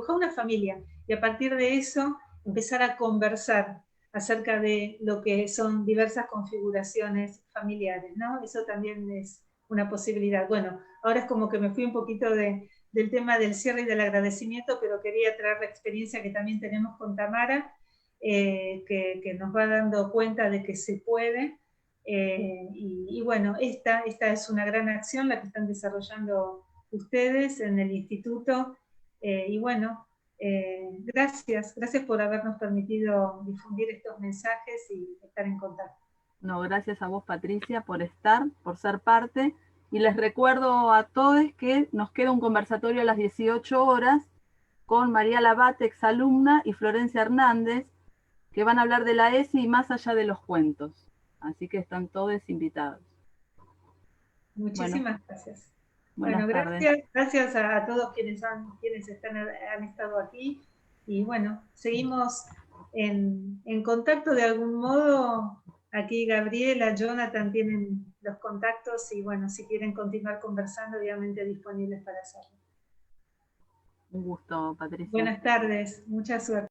[SPEAKER 3] una familia y a partir de eso empezar a conversar acerca de lo que son diversas configuraciones familiares, ¿no? Eso también es una posibilidad. Bueno, ahora es como que me fui un poquito del tema del cierre y del agradecimiento, pero quería traer la experiencia que también tenemos con Tamara, que nos va dando cuenta de que se puede. Y bueno, esta es una gran acción la que están desarrollando ustedes en el instituto. Y bueno, gracias por habernos permitido difundir estos mensajes y estar en contacto.
[SPEAKER 2] No, gracias a vos, Patricia, por estar, por ser parte. Y les recuerdo a todos que nos queda un conversatorio a las 18 horas con María Labate, exalumna, y Florencia Hernández, que van a hablar de la ESI y más allá de los cuentos. Así que están todos invitados.
[SPEAKER 3] Muchísimas gracias.
[SPEAKER 2] Buenas tardes.
[SPEAKER 3] Gracias a todos quienes han estado aquí. Y bueno, seguimos en contacto de algún modo. Aquí Gabriela, Jonathan tienen los contactos y bueno, si quieren continuar conversando, obviamente disponibles para hacerlo.
[SPEAKER 2] Un gusto, Patricia.
[SPEAKER 3] Buenas tardes, mucha suerte.